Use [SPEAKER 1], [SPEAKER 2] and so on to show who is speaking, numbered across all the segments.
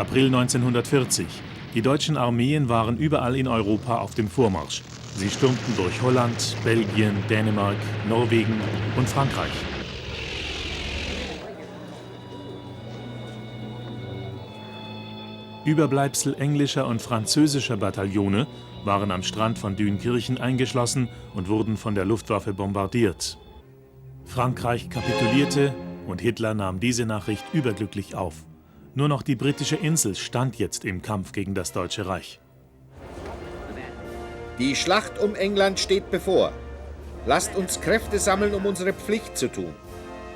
[SPEAKER 1] April 1940. Die deutschen Armeen waren überall in Europa auf dem Vormarsch. Sie stürmten durch Holland, Belgien, Dänemark, Norwegen und Frankreich. Überbleibsel englischer und französischer Bataillone waren am Strand von Dünkirchen eingeschlossen und wurden von der Luftwaffe bombardiert. Frankreich kapitulierte und Hitler nahm diese Nachricht überglücklich auf. Nur noch die britische Insel stand jetzt im Kampf gegen das Deutsche Reich.
[SPEAKER 2] Die Schlacht um England steht bevor. Lasst uns Kräfte sammeln, um unsere Pflicht zu tun.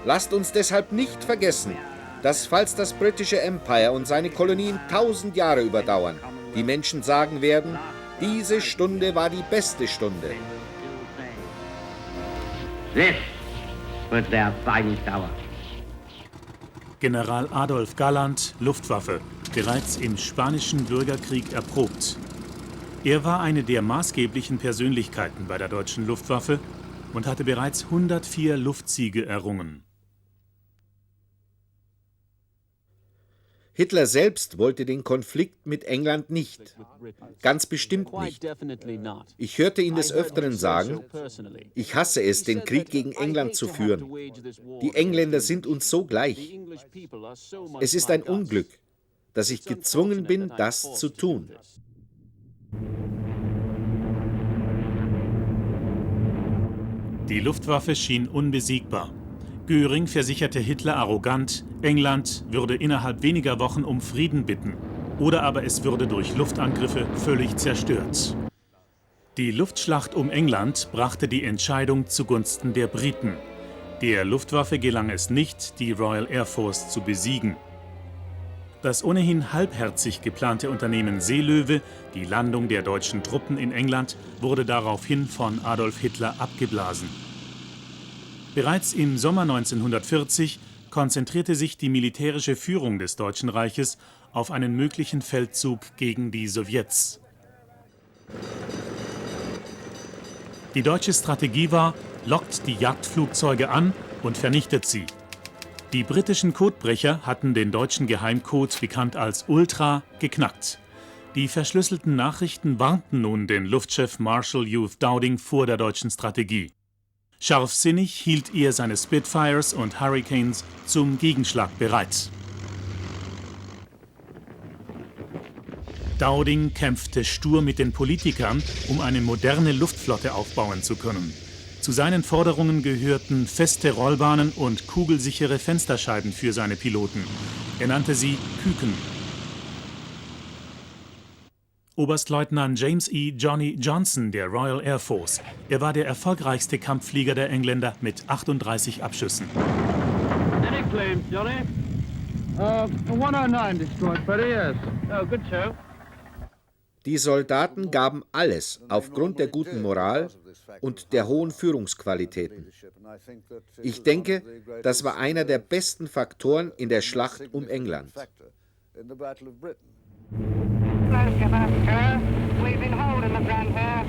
[SPEAKER 2] Lasst uns deshalb nicht vergessen, dass, falls das britische Empire und seine Kolonien 1000 Jahre überdauern, die Menschen sagen werden, diese Stunde war die beste Stunde.
[SPEAKER 3] This was their fighting hour.
[SPEAKER 1] General Adolf Galland, Luftwaffe, bereits im Spanischen Bürgerkrieg erprobt. Er war eine der maßgeblichen Persönlichkeiten bei der deutschen Luftwaffe und hatte bereits 104 Luftsiege errungen.
[SPEAKER 2] Hitler selbst wollte den Konflikt mit England nicht. Ganz bestimmt nicht. Ich hörte ihn des Öfteren sagen, ich hasse es, den Krieg gegen England zu führen. Die Engländer sind uns so gleich. Es ist ein Unglück, dass ich gezwungen bin, das zu tun.
[SPEAKER 1] Die Luftwaffe schien unbesiegbar. Göring versicherte Hitler arrogant, England würde innerhalb weniger Wochen um Frieden bitten, oder aber es würde durch Luftangriffe völlig zerstört. Die Luftschlacht um England brachte die Entscheidung zugunsten der Briten. Der Luftwaffe gelang es nicht, die Royal Air Force zu besiegen. Das ohnehin halbherzig geplante Unternehmen Seelöwe, die Landung der deutschen Truppen in England, wurde daraufhin von Adolf Hitler abgeblasen. Bereits im Sommer 1940 konzentrierte sich die militärische Führung des Deutschen Reiches auf einen möglichen Feldzug gegen die Sowjets. Die deutsche Strategie war, lockt die Jagdflugzeuge an und vernichtet sie. Die britischen Codebrecher hatten den deutschen Geheimcode, bekannt als Ultra, geknackt. Die verschlüsselten Nachrichten warnten nun den Luftchef Marshal Youth Dowding vor der deutschen Strategie. Scharfsinnig hielt er seine Spitfires und Hurricanes zum Gegenschlag bereit. Dowding kämpfte stur mit den Politikern, um eine moderne Luftflotte aufbauen zu können. Zu seinen Forderungen gehörten feste Rollbahnen und kugelsichere Fensterscheiben für seine Piloten. Er nannte sie Küken. Oberstleutnant James E. Johnny Johnson der Royal Air Force. Er war der erfolgreichste Kampfflieger der Engländer mit 38 Abschüssen.
[SPEAKER 4] Any claims, Johnny? 109 destroyed, buddy, yes. Oh, good show.
[SPEAKER 2] Die Soldaten gaben alles aufgrund der guten Moral und der hohen Führungsqualitäten. Ich denke, das war einer der besten Faktoren in der Schlacht um England.
[SPEAKER 5] We've been holding the front here.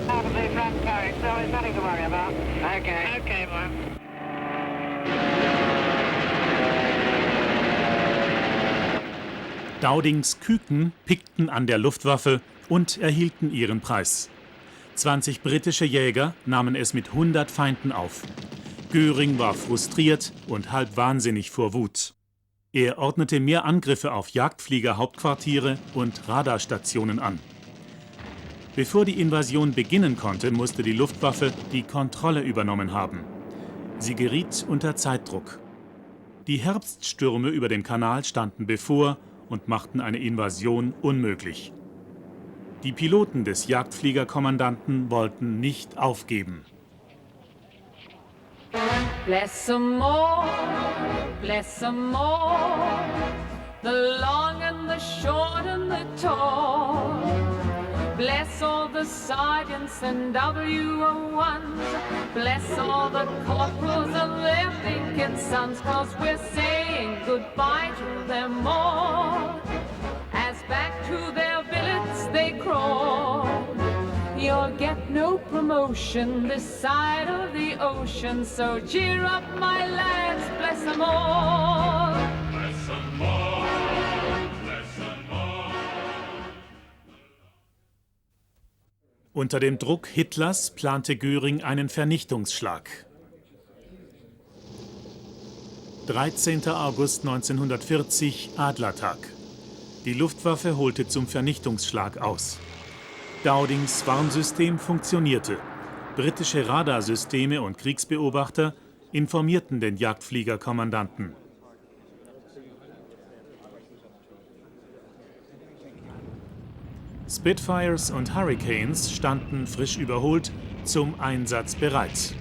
[SPEAKER 5] Out of the front carriage, so there's nothing to worry about. Okay. Okay, boy.
[SPEAKER 1] Dowdings Küken pickten an der Luftwaffe und erhielten ihren Preis. 20 britische Jäger nahmen es mit 100 Feinden auf. Göring war frustriert und halb wahnsinnig vor Wut. Er ordnete mehr Angriffe auf Jagdfliegerhauptquartiere und Radarstationen an. Bevor die Invasion beginnen konnte, musste die Luftwaffe die Kontrolle übernommen haben. Sie geriet unter Zeitdruck. Die Herbststürme über den Kanal standen bevor und machten eine Invasion unmöglich. Die Piloten des Jagdfliegerkommandanten wollten nicht aufgeben.
[SPEAKER 6] Bless 'em all, the long and the short and the tall. Bless all the sergeants and WO1s. Bless all the corporals and their thinking sons, 'cause we're saying goodbye to them all. As back to their billets they crawl. You'll get no promotion this side of the ocean, so cheer up, my lads, bless 'em all.
[SPEAKER 7] Bless 'em all.
[SPEAKER 1] Unter dem Druck Hitlers plante Göring einen Vernichtungsschlag. 13. August 1940, Adlertag. Die Luftwaffe holte zum Vernichtungsschlag aus. Dowdings Warnsystem funktionierte. Britische Radarsysteme und Kriegsbeobachter informierten den Jagdfliegerkommandanten. Spitfires und Hurricanes standen, frisch überholt, zum Einsatz bereit.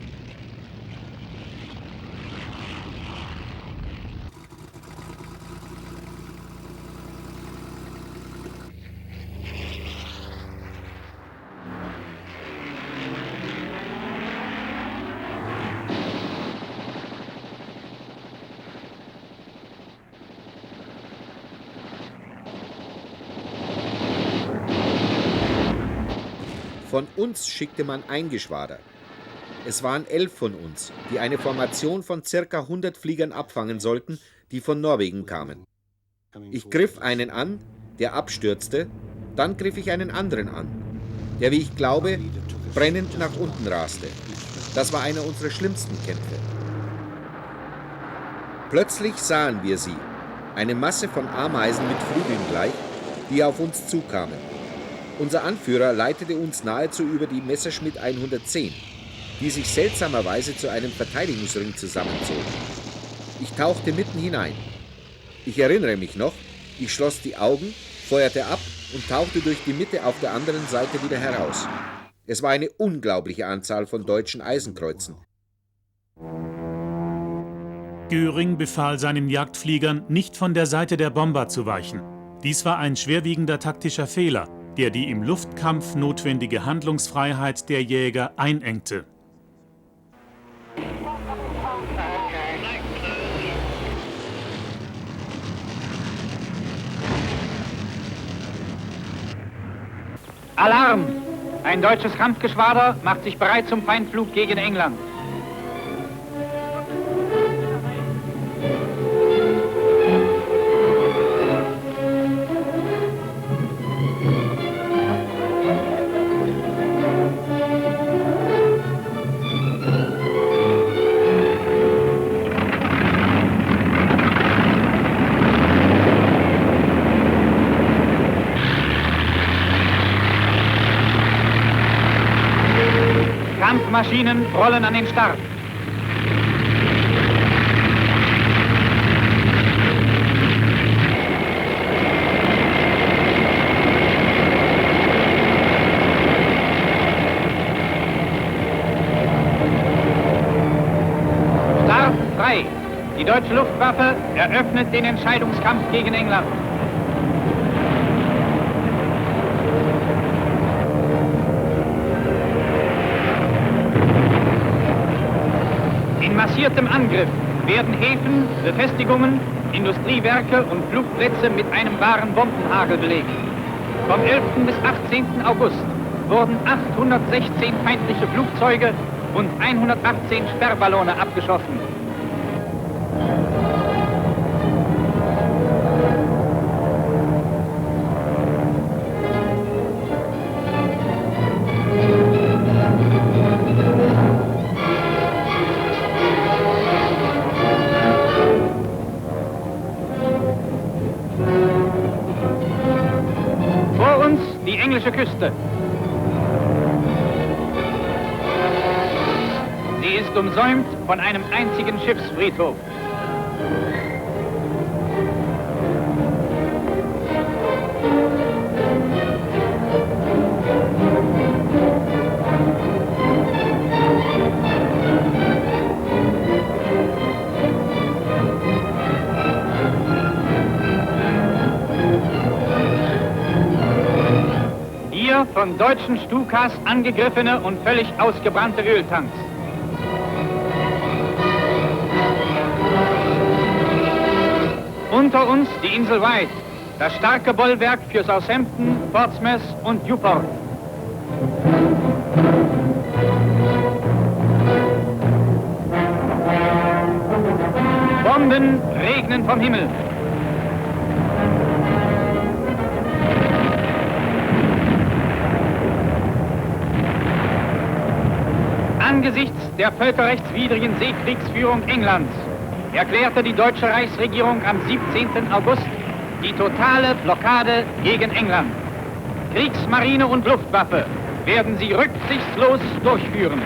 [SPEAKER 2] Von uns schickte man ein Geschwader. Es waren 11 von uns, die eine Formation von ca. 100 Fliegern abfangen sollten, die von Norwegen kamen. Ich griff einen an, der abstürzte, dann griff ich einen anderen an, der, wie ich glaube, brennend nach unten raste. Das war einer unserer schlimmsten Kämpfe. Plötzlich sahen wir sie, eine Masse von Ameisen mit Flügeln gleich, die auf uns zukamen. Unser Anführer leitete uns nahezu über die Messerschmitt 110, die sich seltsamerweise zu einem Verteidigungsring zusammenzog. Ich tauchte mitten hinein. Ich erinnere mich noch, ich schloss die Augen, feuerte ab und tauchte durch die Mitte auf der anderen Seite wieder heraus. Es war eine unglaubliche Anzahl von deutschen Eisenkreuzen.
[SPEAKER 1] Göring befahl seinen Jagdfliegern, nicht von der Seite der Bomber zu weichen. Dies war ein schwerwiegender taktischer Fehler, der die im Luftkampf notwendige Handlungsfreiheit der Jäger einengte.
[SPEAKER 7] Alarm! Ein deutsches Kampfgeschwader macht sich bereit zum Feindflug gegen England. Kampfmaschinen rollen an den Start. Start frei. Die deutsche Luftwaffe eröffnet den Entscheidungskampf gegen England. In massiertem Angriff werden Häfen, Befestigungen, Industriewerke und Flugplätze mit einem wahren Bombenhagel belegt. Vom 11. bis 18. August wurden 816 feindliche Flugzeuge und 118 Sperrballone abgeschossen. Die englische Küste. Sie ist umsäumt von einem einzigen Schiffsfriedhof. Von deutschen Stukas angegriffene und völlig ausgebrannte Öltanks. Unter uns die Insel Wight, das starke Bollwerk für Southampton, Portsmouth und Newport. Bomben regnen vom Himmel. Angesichts der völkerrechtswidrigen Seekriegsführung Englands erklärte die deutsche Reichsregierung am 17. August die totale Blockade gegen England. Kriegsmarine und Luftwaffe werden sie rücksichtslos durchführen.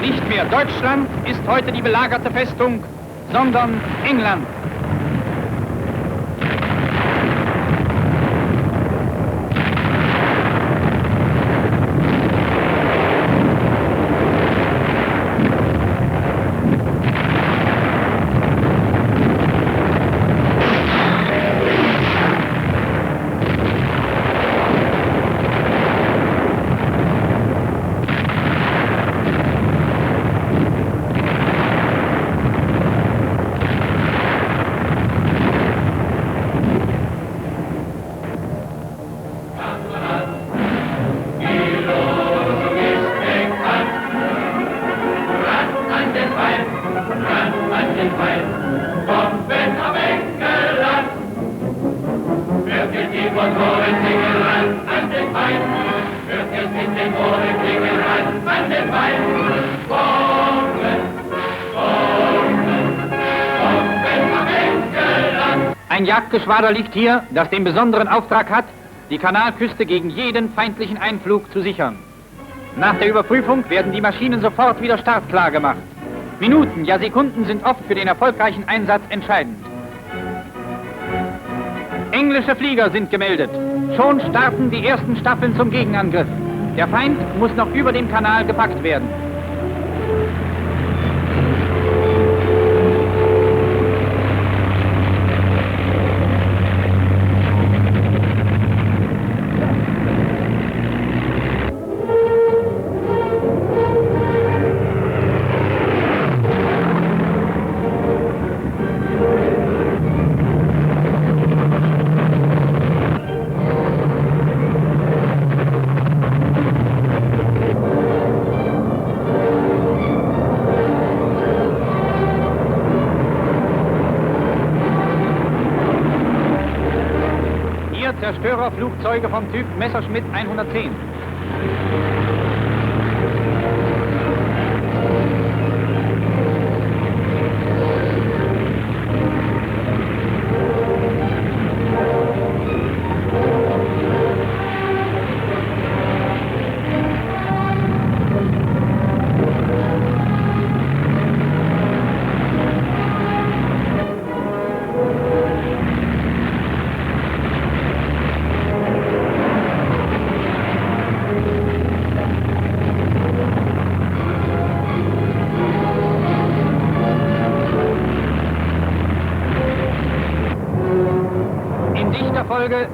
[SPEAKER 7] Nicht mehr Deutschland ist heute die belagerte Festung, sondern England. Ein Jagdgeschwader liegt hier, das den besonderen Auftrag hat, die Kanalküste gegen jeden feindlichen Einflug zu sichern. Nach der Überprüfung werden die Maschinen sofort wieder startklar gemacht. Minuten, ja Sekunden sind oft für den erfolgreichen Einsatz entscheidend. Englische Flieger sind gemeldet. Schon starten die ersten Staffeln zum Gegenangriff. Der Feind muss noch über dem Kanal gepackt werden. Zerstörerflugzeuge vom Typ Messerschmitt 110.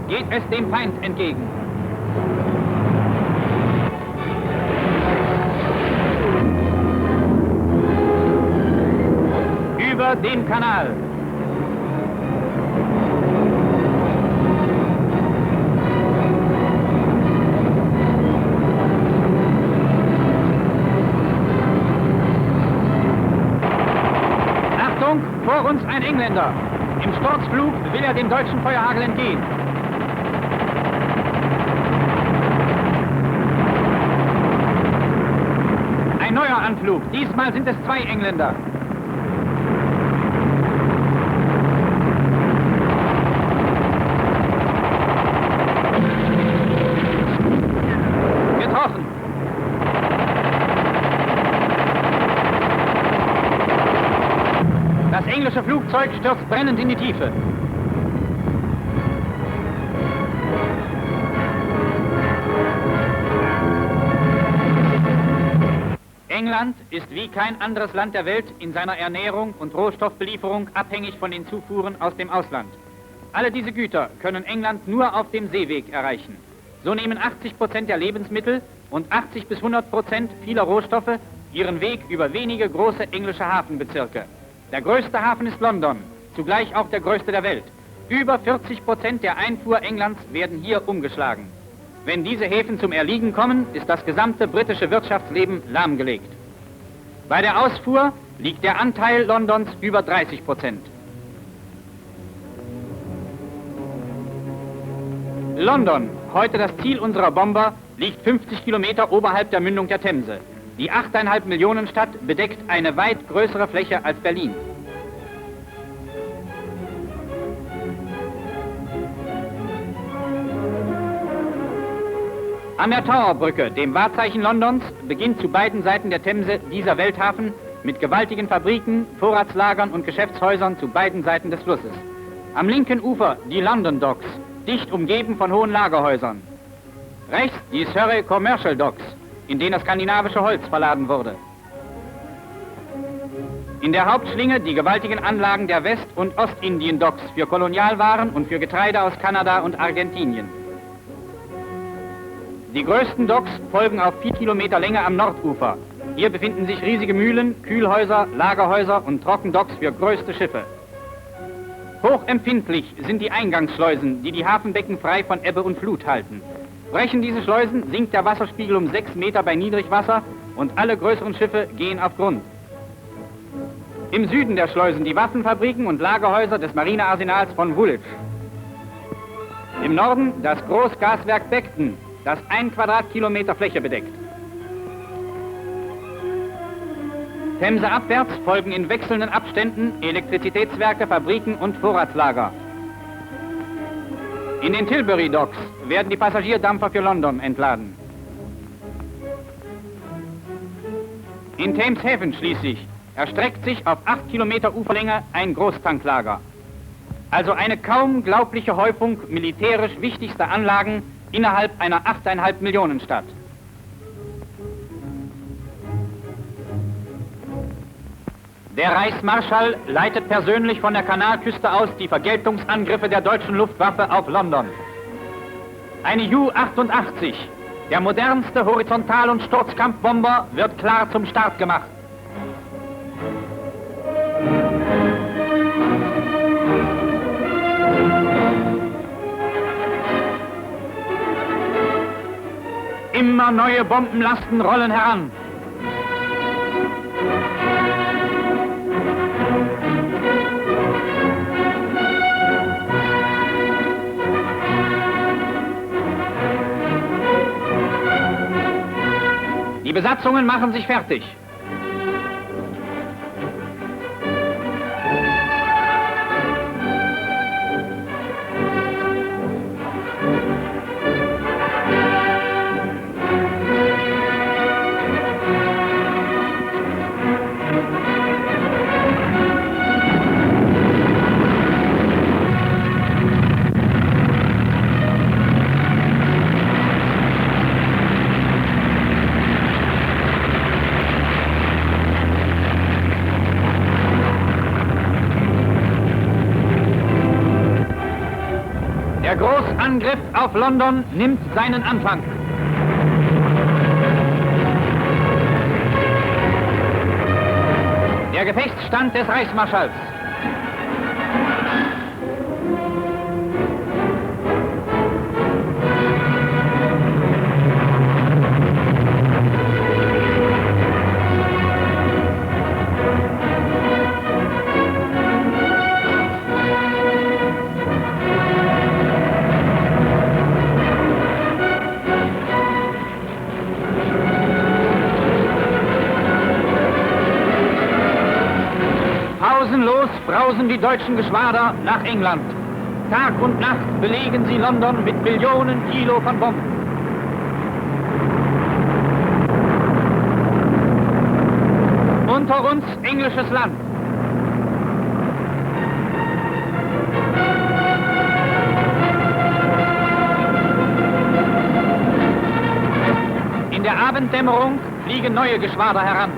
[SPEAKER 7] Geht es dem Feind entgegen. Über dem Kanal. Achtung, vor uns ein Engländer. Im Sturzflug will er dem deutschen Feuerhagel entgehen. Ein neuer Anflug. Diesmal sind es 2 Engländer. Getroffen. Das englische Flugzeug stürzt brennend in die Tiefe. England ist wie kein anderes Land der Welt in seiner Ernährung und Rohstoffbelieferung abhängig von den Zufuhren aus dem Ausland. Alle diese Güter können England nur auf dem Seeweg erreichen. So nehmen 80% der Lebensmittel und 80 bis 100% vieler Rohstoffe ihren Weg über wenige große englische Hafenbezirke. Der größte Hafen ist London, zugleich auch der größte der Welt. Über 40% der Einfuhr Englands werden hier umgeschlagen. Wenn diese Häfen zum Erliegen kommen, ist das gesamte britische Wirtschaftsleben lahmgelegt. Bei der Ausfuhr liegt der Anteil Londons über 30%. London, heute das Ziel unserer Bomber, liegt 50 Kilometer oberhalb der Mündung der Themse. Die 8,5 Millionen Stadt bedeckt eine weit größere Fläche als Berlin. An der Towerbrücke, dem Wahrzeichen Londons, beginnt zu beiden Seiten der Themse dieser Welthafen mit gewaltigen Fabriken, Vorratslagern und Geschäftshäusern zu beiden Seiten des Flusses. Am linken Ufer die London Docks, dicht umgeben von hohen Lagerhäusern. Rechts die Surrey Commercial Docks, in denen das skandinavische Holz verladen wurde. In der Hauptschlinge die gewaltigen Anlagen der West- und Ostindien-Docks für Kolonialwaren und für Getreide aus Kanada und Argentinien. Die größten Docks folgen auf 4 Kilometer Länge am Nordufer. Hier befinden sich riesige Mühlen, Kühlhäuser, Lagerhäuser und Trockendocks für größte Schiffe. Hochempfindlich sind die Eingangsschleusen, die die Hafenbecken frei von Ebbe und Flut halten. Brechen diese Schleusen, sinkt der Wasserspiegel um 6 Meter bei Niedrigwasser und alle größeren Schiffe gehen auf Grund. Im Süden der Schleusen die Waffenfabriken und Lagerhäuser des Marinearsenals von Woolwich. Im Norden das Großgaswerk Beckton, das 1 Quadratkilometer Fläche bedeckt. Themse abwärts folgen in wechselnden Abständen Elektrizitätswerke, Fabriken und Vorratslager. In den Tilbury Docks werden die Passagierdampfer für London entladen. In Thameshaven schließlich erstreckt sich auf 8 Kilometer Uferlänge ein Großtanklager. Also eine kaum glaubliche Häufung militärisch wichtigster Anlagen innerhalb einer 8,5 Millionen Stadt. Der Reichsmarschall leitet persönlich von der Kanalküste aus die Vergeltungsangriffe der deutschen Luftwaffe auf London. Eine Ju-88, der modernste Horizontal- und Sturzkampfbomber, wird klar zum Start gemacht. Immer neue Bombenlasten rollen heran. Die Besatzungen machen sich fertig. Der Großangriff auf London nimmt seinen Anfang. Der Gefechtsstand des Reichsmarschalls. Pausenlos brausen die deutschen Geschwader nach England. Tag und Nacht belegen sie London mit Millionen Kilo von Bomben. Unter uns englisches Land. In der Abenddämmerung fliegen neue Geschwader heran.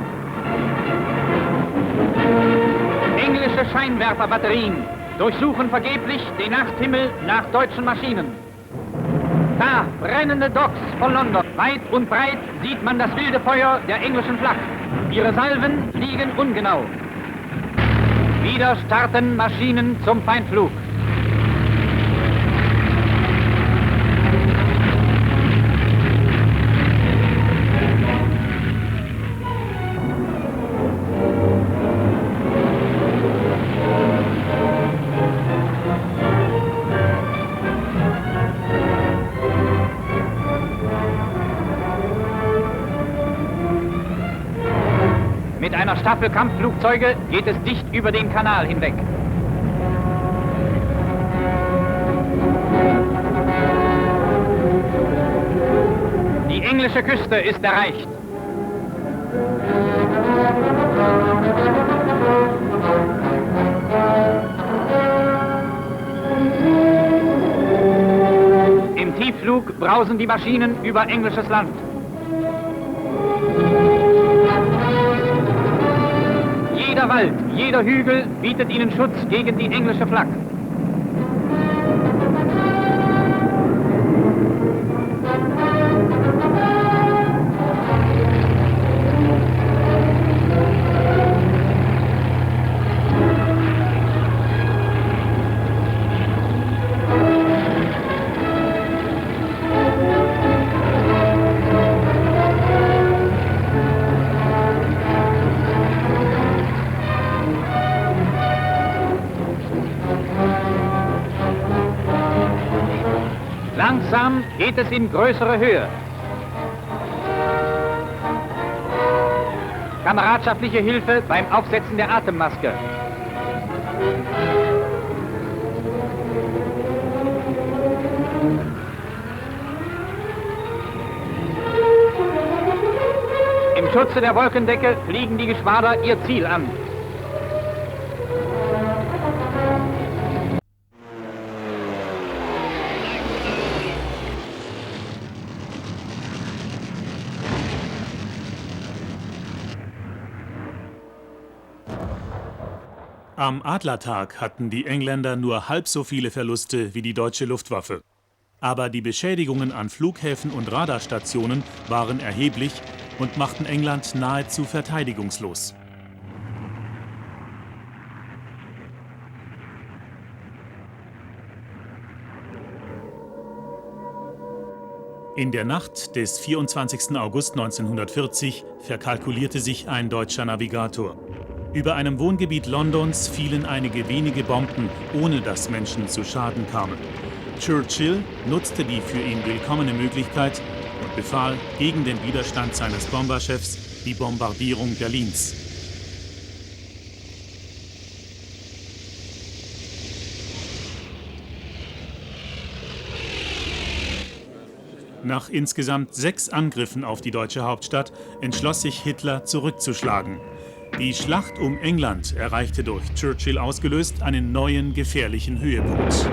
[SPEAKER 7] Englische Scheinwerferbatterien durchsuchen vergeblich den Nachthimmel nach deutschen Maschinen. Da, brennende Docks von London. Weit und breit sieht man das wilde Feuer der englischen Flak. Ihre Salven liegen ungenau. Wieder starten Maschinen zum Feindflug. Staffelkampfflugzeuge geht es dicht über den Kanal hinweg. Die englische Küste ist erreicht. Im Tiefflug brausen die Maschinen über englisches Land. Jeder Wald, jeder Hügel bietet ihnen Schutz gegen die englische Flak. Langsam geht es in größere Höhe. Kameradschaftliche Hilfe beim Aufsetzen der Atemmaske. Im Schutze der Wolkendecke fliegen die Geschwader ihr Ziel an.
[SPEAKER 1] Am Adlertag hatten die Engländer nur halb so viele Verluste wie die deutsche Luftwaffe. Aber die Beschädigungen an Flughäfen und Radarstationen waren erheblich und machten England nahezu verteidigungslos. In der Nacht des 24. August 1940 verkalkulierte sich ein deutscher Navigator. Über einem Wohngebiet Londons fielen einige wenige Bomben, ohne dass Menschen zu Schaden kamen. Churchill nutzte die für ihn willkommene Möglichkeit und befahl gegen den Widerstand seines Bomberchefs die Bombardierung Berlins. Nach insgesamt 6 Angriffen auf die deutsche Hauptstadt entschloss sich Hitler zurückzuschlagen. Die Schlacht um England erreichte durch Churchill ausgelöst einen neuen gefährlichen Höhepunkt.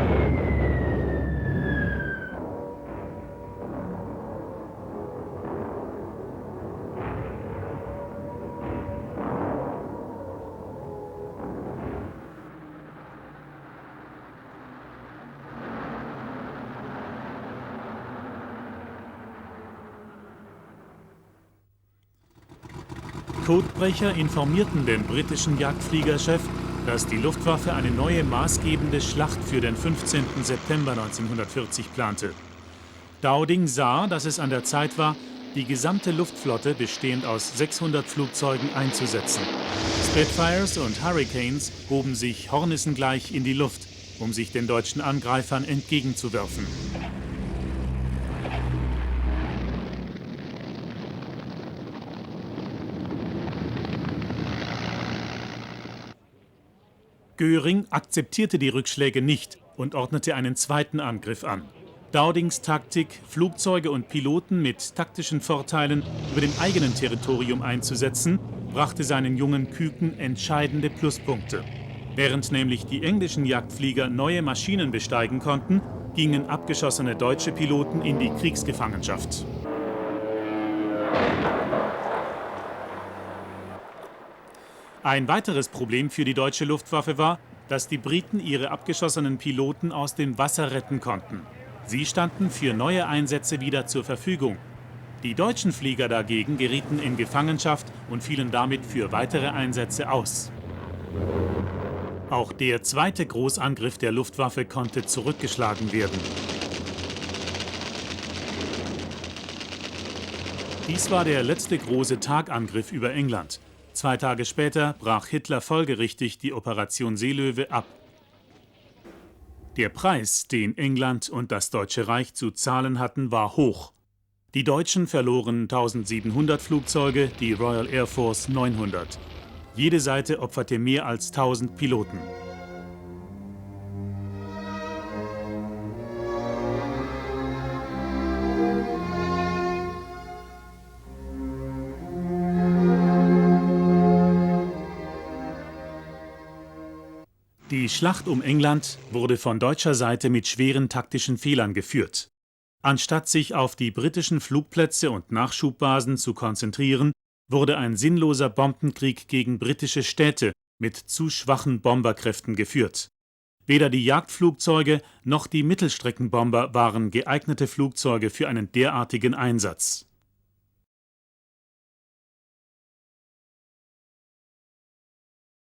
[SPEAKER 1] Codebrecher informierten den britischen Jagdfliegerchef, dass die Luftwaffe eine neue maßgebende Schlacht für den 15. September 1940 plante. Dowding sah, dass es an der Zeit war, die gesamte Luftflotte bestehend aus 600 Flugzeugen einzusetzen. Spitfires und Hurricanes hoben sich hornissengleich in die Luft, um sich den deutschen Angreifern entgegenzuwerfen. Göring akzeptierte die Rückschläge nicht und ordnete einen zweiten Angriff an. Dowdings Taktik, Flugzeuge und Piloten mit taktischen Vorteilen über dem eigenen Territorium einzusetzen, brachte seinen jungen Küken entscheidende Pluspunkte. Während nämlich die englischen Jagdflieger neue Maschinen besteigen konnten, gingen abgeschossene deutsche Piloten in die Kriegsgefangenschaft. Ein weiteres Problem für die deutsche Luftwaffe war, dass die Briten ihre abgeschossenen Piloten aus dem Wasser retten konnten. Sie standen für neue Einsätze wieder zur Verfügung. Die deutschen Flieger dagegen gerieten in Gefangenschaft und fielen damit für weitere Einsätze aus. Auch der zweite Großangriff der Luftwaffe konnte zurückgeschlagen werden. Dies war der letzte große Tagangriff über England. 2 Tage später brach Hitler folgerichtig die Operation Seelöwe ab. Der Preis, den England und das Deutsche Reich zu zahlen hatten, war hoch. Die Deutschen verloren 1700 Flugzeuge, die Royal Air Force 900. Jede Seite opferte mehr als 1000 Piloten. Die Schlacht um England wurde von deutscher Seite mit schweren taktischen Fehlern geführt. Anstatt sich auf die britischen Flugplätze und Nachschubbasen zu konzentrieren, wurde ein sinnloser Bombenkrieg gegen britische Städte mit zu schwachen Bomberkräften geführt. Weder die Jagdflugzeuge noch die Mittelstreckenbomber waren geeignete Flugzeuge für einen derartigen Einsatz.